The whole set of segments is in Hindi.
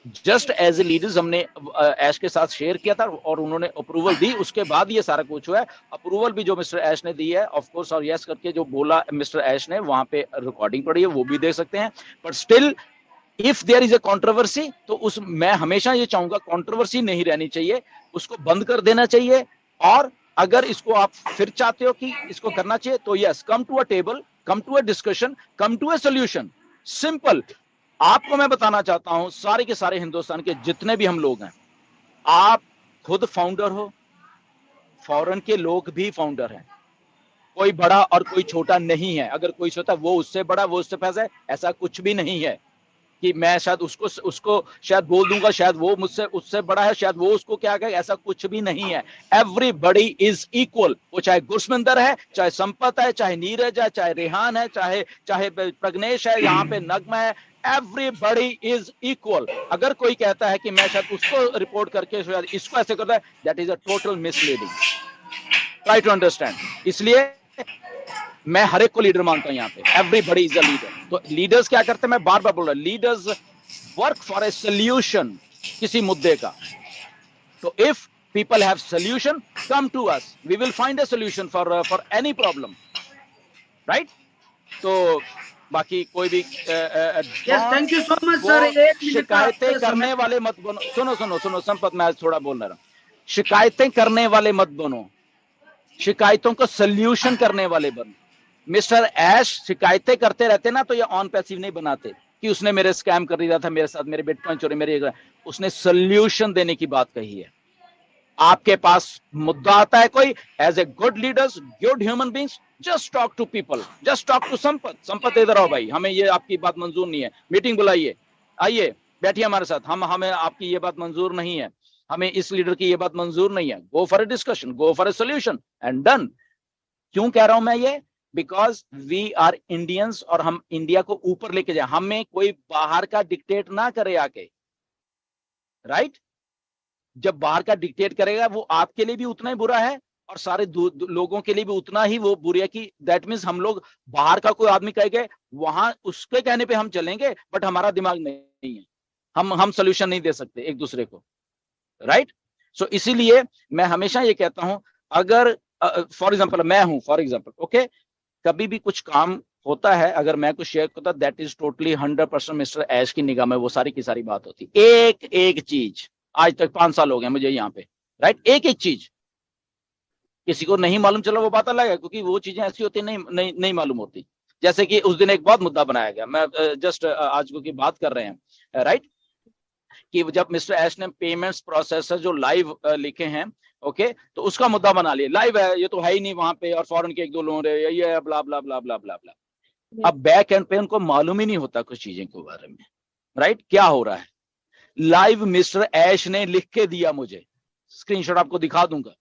जस्ट एज ए लीडर्स हमने ऐश के साथ शेयर किया था और उन्होंने अप्रूवल दी, उसके बाद ये सारा कुछ हुआ है। अप्रूवल भी जो मिस्टर ऐश ने दी है ऑफ कोर्स, और यस करके जो बोला मिस्टर ऐश ने, वहां पे रिकॉर्डिंग पड़ी है, वो भी देख सकते हैं। But still if there is a controversy, तो उस मैं हमेशा ये चाहूंगा कंट्रोवर्सी नहीं रहनी चाहिए, उसको बंद कर देना चाहिए। और अगर इसको आप फिर चाहते हो कि इसको करना चाहिए, तो yes, come to a table, come to a discussion, come to a solution. Simple. आपको मैं बताना चाहता हूं, सारे के सारे हिंदुस्तान के जितने भी हम लोग हैं, आप खुद फाउंडर हो, फॉरेन के लोग भी फाउंडर हैं, कोई बड़ा और कोई छोटा नहीं है। अगर कोई सोचता वो उससे बड़ा, वो उससे पैसा है, ऐसा कुछ भी नहीं है कि मैं शायद उसको उसको शायद बोल दूंगा, शायद वो मुझसे उससे बड़ा है, शायद वो उसको क्या कहे, ऐसा कुछ भी नहीं है। Everybody is equal. वो चाहे गुरसमिंदर है, चाहे संपत है, चाहे नीरज है, चाहे रेहान है, चाहे चाहे प्रग्नेश है, यहाँ पे नगमा है, एवरीबडी इज इक्वल। अगर कोई कहता है कि मैं शायद उसको रिपोर्ट करके शायद इसको ऐसे करता है, that is a total misleading. Try to understand. इसलिए मैं हर एक को लीडर मानता हूं यहाँ पे, एवरीबडी इज अ लीडर। तो लीडर्स क्या करते हैं, मैं बार बार बोल रहा हूं, leaders work for a solution किसी मुद्दे का। तो if people have solution, come to us, we will find a solution for any problem, right? तो बाकी कोई भी thank you so much sir. शिकायतें करने वाले मत बनो। सुनो सुनो सुनो संपत, मैं आज थोड़ा बोल रहा हूं। शिकायतें करने वाले मत बनो, शिकायतों को सोल्यूशन करने वाले बनो। मिस्टर ऐश शिकायतें करते रहते ना, तो ये ऑन पैसिव नहीं बनाते कि उसने मेरे स्कैम कर दिया था मेरे साथ, मेरे बिटकॉइन चोरी, मेरे, उसने सोल्यूशन देने की बात कही है। आपके पास मुद्दा आता है कोई, as a good leaders, good human beings, just talk to people, just talk to Sampat. Sampat इधर आओ भाई, हमें ये आपकी बात मंजूर नहीं है, मीटिंग बुलाइए, आइए बैठिए हमारे साथ, हमें आपकी ये बात मंजूर नहीं है, हमें इस लीडर की ये बात मंजूर नहीं है, go for a discussion, go for a solution and done. क्यों कह रहा हूं मैं ये? बिकॉज वी आर इंडियंस, और हम इंडिया को ऊपर लेके जाए, हमें कोई बाहर का डिक्टेट ना करे आके, राइट? जब बाहर का डिक्टेट करेगा, वो आपके लिए भी उतना ही बुरा है और सारे लोगों के लिए भी उतना ही वो बुरी है। कि दैट मीन्स हम लोग बाहर का कोई आदमी कहेगा, वहां उसके कहने पे हम चलेंगे, बट हमारा दिमाग नहीं है, हम सोल्यूशन नहीं दे सकते एक दूसरे को, राइट? सो इसीलिए मैं हमेशा ये कहता हूं, अगर फॉर एग्जाम्पल मैं हूं, फॉर एग्जाम्पल ओके, कभी भी कुछ काम होता है, अगर मैं कुछ शेयर करता, दैट इज टोटली 100% मिस्टर ऐश की निगाह में वो सारी की सारी बात होती। एक एक चीज, आज तक 5 साल हो गए मुझे यहाँ पे, राइट? एक एक चीज किसी को नहीं मालूम चला, वो बात अलग है, क्योंकि वो चीजें ऐसी होती नहीं मालूम होती। जैसे कि उस दिन एक बहुत मुद्दा बनाया गया, मैं जस्ट आज की बात कर रहे हैं, राइट? कि जब मिस्टर ऐश ने पेमेंट्स प्रोसेसर जो लाइव लिखे हैं, ओके, तो उसका मुद्दा बना लिया, लाइव है, ये तो है ही नहीं वहां पे, और फॉरेन के एक दो लोग रहे, ये ब्ला ब्ला ब्ला ब्ला ब्ला ब्ला। अब बैक एंड पे उनको मालूम ही नहीं होता कुछ चीजें के बारे में, राइट? क्या हो रहा है? लाइव मिस्टर ऐश ने लिख के दिया मुझे, स्क्रीनशॉट आपको दिखा दूंगा।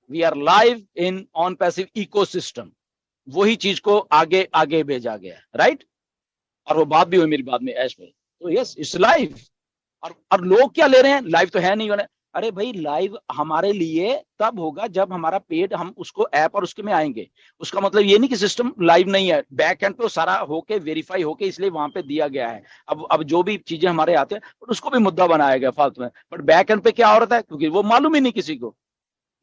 We are live in on passive ecosystem, वही चीज को आगे आगे भेजा गया, राइट? और वो बात भी हुई मेरी बाद में ऐश में, तो यस इट्स लाइव। और लोग क्या ले रहे हैं, लाइव तो है नहीं होने। अरे भाई, लाइव हमारे लिए तब होगा जब हमारा पेड, हम उसको ऐप और उसके में आएंगे। उसका मतलब ये नहीं कि सिस्टम लाइव नहीं है, बैक एंड पे सारा होके वेरीफाई होके, इसलिए वहां पे दिया गया है। अब जो भी चीजें हमारे आते हैं, उसको भी मुद्दा बनाया गया फालतू में, बट बैक एंड पे क्या हो रहा है, क्योंकि वो मालूम ही नहीं किसी को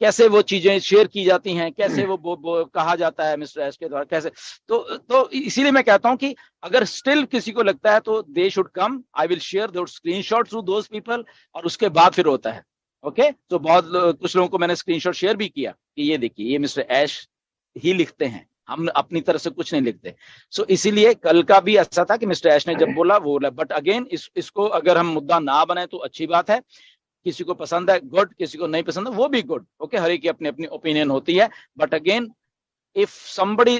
कैसे वो चीजें शेयर की जाती हैं, कैसे वो कहा जाता है मिस्टर एस के द्वारा, कैसे। तो इसीलिए मैं कहता हूं कि अगर स्टिल किसी को लगता है, तो they should come, I will share those screenshots to those people, और उसके बाद फिर होता है, ओके? तो बहुत कुछ लोगों को मैंने स्क्रीनशॉट शेयर भी किया कि ये देखिए, ये मिस्टर ऐश ही लिखते हैं, हम अपनी तरफ से कुछ नहीं लिखते। सो इसीलिए कल का भी ऐसा था कि मिस्टर ऐश ने जब बोला वो बोला, बट अगेन इसको अगर हम मुद्दा ना बनाए तो अच्छी बात है। किसी को पसंद है गुड, किसी को नहीं पसंद है वो भी गुड, ओके? हर एक की अपनी अपनी ओपिनियन होती है। बट अगेन इफ समबडी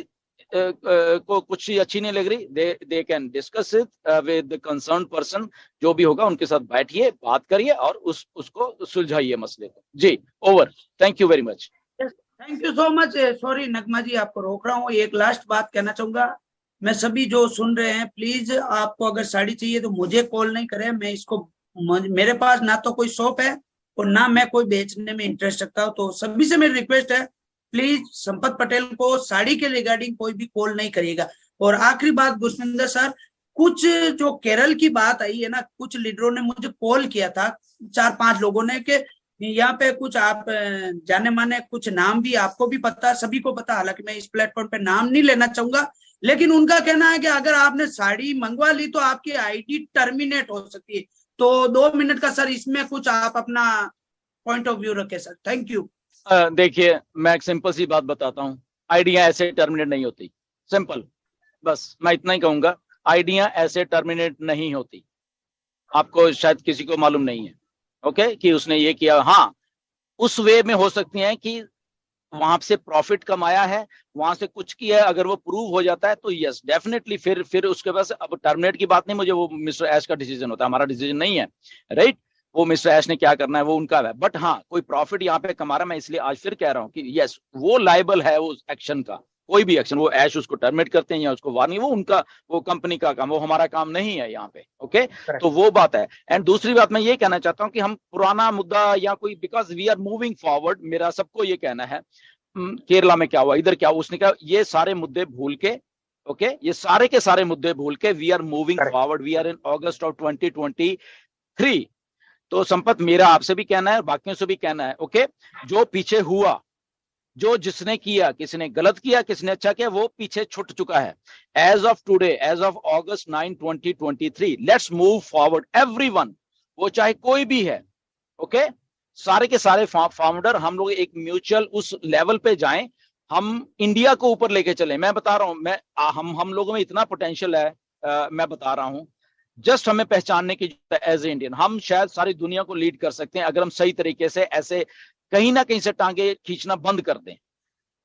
को कुछ चीज अच्छी नहीं लग रही, they can discuss it with the concern person, जो भी होगा उनके साथ बैठिए, बात करिए और उसको सुलझाइए मसले को। जी, over, thank you very much. Thank you so much. Sorry Nagma ji, आपको रोक रहा हूँ, एक लास्ट बात कहना चाहूंगा। मैं सभी जो सुन रहे हैं, प्लीज आपको अगर साड़ी चाहिए तो मुझे कॉल नहीं करें, मैं इसको, मेरे पास ना तो कोई शॉप है और ना मैं कोई बेचने में इंटरेस्ट रखता हूँ। तो सभी से मेरी रिक्वेस्ट है, प्लीज संपत पटेल को साड़ी के रिगार्डिंग कोई भी कॉल नहीं करिएगा। और आखिरी बात गुरसमिंदर सर, कुछ जो केरल की बात आई है ना, कुछ लीडरों ने मुझे कॉल किया था, 4-5 लोगों ने, कि यहाँ पे कुछ आप जाने माने कुछ नाम भी आपको भी पता, सभी को पता, हालांकि मैं इस प्लेटफॉर्म पे नाम नहीं लेना चाहूंगा, लेकिन उनका कहना है कि अगर आपने साड़ी मंगवा ली तो आपकी आईडी टर्मिनेट हो सकती है। तो 2 मिनट का सर इसमें कुछ आप अपना पॉइंट ऑफ व्यू रखें सर। Thank you. देखिए, मैं एक सिंपल सी बात बताता हूँ, आईडियां ऐसे टर्मिनेट नहीं होती, सिंपल, बस मैं इतना ही कहूंगा, आईडियां ऐसे टर्मिनेट नहीं होती। आपको शायद किसी को मालूम नहीं है, ओके, कि उसने ये किया। हाँ, उस वे में हो सकती हैं कि वहां से प्रॉफिट कमाया है, वहां से कुछ किया है, अगर वो प्रूव हो जाता है तो यस डेफिनेटली, फिर उसके पास अब टर्मिनेट की बात नहीं, मुझे वो मिस्टर ऐश का डिसीजन होता है, हमारा डिसीजन नहीं है, राइट। वो मिस्टर ऐश ने क्या करना है वो उनका है, बट हाँ कोई प्रॉफिट यहाँ पे कमा रहा है, मैं इसलिए आज फिर कह रहा हूँ कि यस वो लायबल है उस एक्शन का, कोई भी एक्शन, वो ऐश उसको टर्मिनेट करते हैं या उसको वार्निंग, वो उनका, वो कंपनी का काम, वो हमारा काम नहीं है यहाँ पे, ओके। तो वो बात है। एंड दूसरी बात मैं ये कहना चाहता हूँ कि हम पुराना मुद्दा या कोई, because we are moving forward, मेरा सबको ये कहना है, केरला में क्या हुआ, इधर क्या हुआ, उसने कहा ये सारे मुद्दे भूल के, ओके, ये सारे के सारे मुद्दे भूल के we are moving forward, we are in August of 2023। तो संपत, मेरा आपसे भी कहना है, बाकियों से भी कहना है, ओके, जो पीछे हुआ, जो जिसने किया, किसी ने गलत किया, किसने अच्छा किया, वो पीछे छूट चुका है। As of today, as of August 9, 2023, let's move forward everyone, वो चाहे कोई भी है, ओके, सारे के सारे फाउंडर, हम लोग एक म्यूचुअल उस लेवल पे जाएं, हम इंडिया को ऊपर लेके चले। मैं बता रहा हूं, मैं हम लोगों में इतना पोटेंशियल है, मैं बता रहा हूं, जस्ट हमें पहचानने की एज ए इंडियन, हम शायद सारी दुनिया को लीड कर सकते हैं अगर हम सही तरीके से ऐसे कहीं ना कहीं से टांगे खींचना बंद कर दें।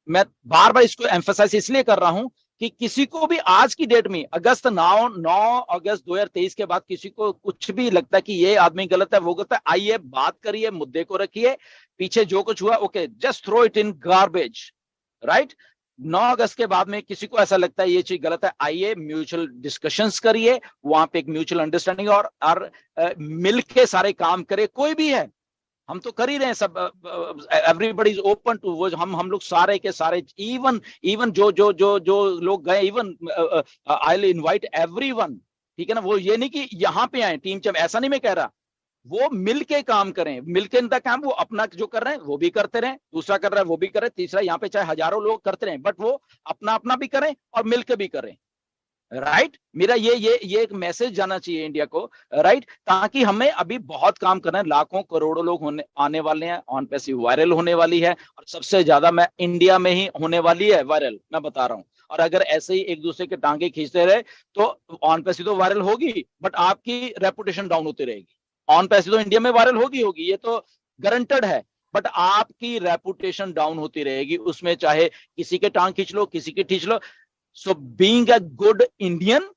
मैं बार बार इसको एम्फसाइज इसलिए कर रहा हूं कि किसी को भी आज की डेट में 9 अगस्त 2023 के बाद किसी को कुछ भी लगता है कि ये आदमी गलत है, वो गलत है, आइए बात करिए, मुद्दे को रखिए, पीछे जो कुछ हुआ okay, just throw it in garbage, right. 9 अगस्त के बाद में किसी को ऐसा लगता है ये चीज गलत है, आइए म्यूचुअल डिस्कशंस करिए, वहां पे एक म्यूचुअल अंडरस्टैंडिंग और मिलके सारे काम करे, कोई भी है, हम तो कर ही रहे हैं सब, एवरीबडी इज ओपन टू, वो हम लोग सारे के सारे, इवन जो लोग गए, even I will invite everyone, ठीक है ना, वो ये नहीं कि यहाँ पे आए टीम चैम, ऐसा नहीं मैं कह रहा, वो मिलके काम करें, मिलके इनका काम, वो अपना जो कर रहे हैं वो भी करते रहे, दूसरा कर रहा है वो भी करे, तीसरा यहाँ पे चाहे हजारों लोग करते रहे, बट वो अपना अपना भी करें और मिलके भी करें, राइट। मेरा ये एक मैसेज जाना चाहिए इंडिया को, राइट, ताकि हमें अभी बहुत काम करना है, लाखों करोड़ों लोग आने वाले हैं, ऑन पैसिव वायरल होने वाली है, और सबसे ज्यादा मैं इंडिया में ही होने वाली है वायरल, मैं बता रहा हूं। और अगर ऐसे ही एक दूसरे के टांगे खींचते रहे तो ऑन पैसिव तो वायरल होगी, बट आपकी रेपुटेशन डाउन होती रहेगी। ऑन पैसिव तो इंडिया में वायरल होगी, ये तो गारंटेड है, बट आपकी रेपुटेशन डाउन होती रहेगी उसमें, चाहे किसी के टांग खींच लो, किसी की खींच लो। So being a good Indian,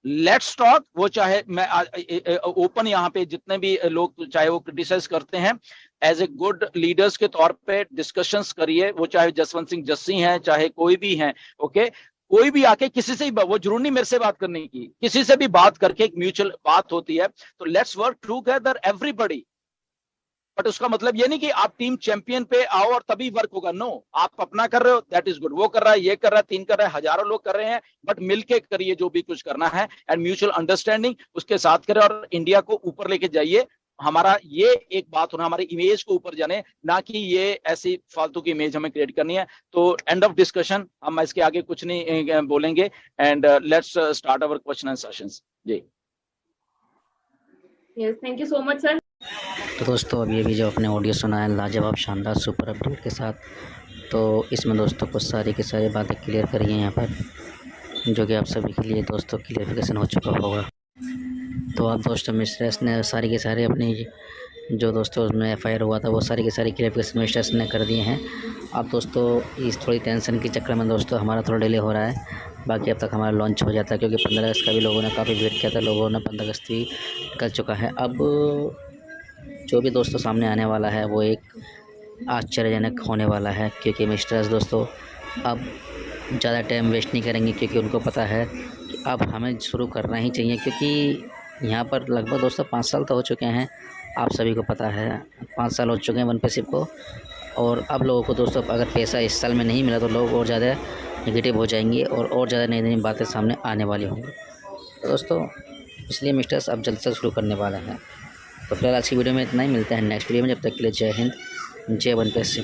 let's talk, वो चाहे मैं ओपन यहाँ पे जितने भी लोग चाहे वो क्रिटिसाइज करते हैं, एज ए गुड लीडर्स के तौर पे डिस्कशंस करिए, वो चाहे जसवंत सिंह जस्सी हैं, चाहे कोई भी हैं, ओके, कोई भी आके किसी से भी, वो जरूर नहीं मेरे से बात करने की, किसी से भी बात करके एक म्यूचुअल बात होती है, तो let's work together everybody. But उसका मतलब ये नहीं कि आप टीम चैंपियन पे आओ और तभी वर्क होगा, नो, आप अपना कर रहे हो, दैट इज गुड, वो कर रहा है, ये कर रहा है, 3 कर रहा है, हजारों लोग कर रहे हैं, बट मिलके करिए जो भी कुछ करना है, एंड म्यूचुअल अंडरस्टैंडिंग उसके साथ करें, और इंडिया को ऊपर लेके जाइए। हमारा ये एक बात होना, हमारी इमेज को ऊपर जाने, ना कि ये ऐसी फालतू की इमेज हमें क्रिएट करनी है। तो एंड ऑफ डिस्कशन, हम इसके आगे कुछ नहीं बोलेंगे, and let's start our question and sessions. जी, yes, thank you so much sir. तो दोस्तों अभी अभी जो अपने ऑडियो सुना है लाजवाब शानदार सुपर अपडेट के साथ, तो इसमें दोस्तों को सारी की सारी बातें क्लियर करी हैं यहाँ पर, जो कि आप सभी के लिए दोस्तों क्लियरिफिकेशन हो चुका होगा। तो आप दोस्तों मिस्ट्रेस ने सारी के सारी अपनी जो दोस्तों उसमें FIR हुआ था वो सारी की सारी क्लियरिफिकेशन मिस्ट्रेस ने कर दिए हैं। अब दोस्तों इस थोड़ी टेंशन के चक्कर में दोस्तों हमारा थोड़ा डिले हो रहा है, बाकी अब तक हमारा लॉन्च हो जाता है, क्योंकि 15 अगस्त का भी लोगों ने काफ़ी वेट किया था, लोगों ने 15 अगस्त भी निकल चुका है। अब जो भी दोस्तों सामने आने वाला है वो एक आश्चर्यजनक होने वाला है, क्योंकि मिस्टर्स दोस्तों अब ज़्यादा टाइम वेस्ट नहीं करेंगे, क्योंकि उनको पता है कि अब हमें शुरू करना ही चाहिए, क्योंकि यहाँ पर लगभग दोस्तों 5 साल तो हो चुके हैं, आप सभी को पता है 5 साल हो चुके हैं वन पैसिव को। और अब लोगों को दोस्तों अगर पैसा इस साल में नहीं मिला तो लोग और ज़्यादा नेगेटिव हो जाएंगे और ज़्यादा नई नई बातें सामने आने वाली होंगी। तो दोस्तों इसलिए मिस्टर्स अब जल्द से शुरू करने वाले हैं। तो फिलहाल आज की वीडियो में इतना ही, मिलते हैं नेक्स्ट वीडियो में। जब तक के लिए जय हिंद, जय वन प्लस।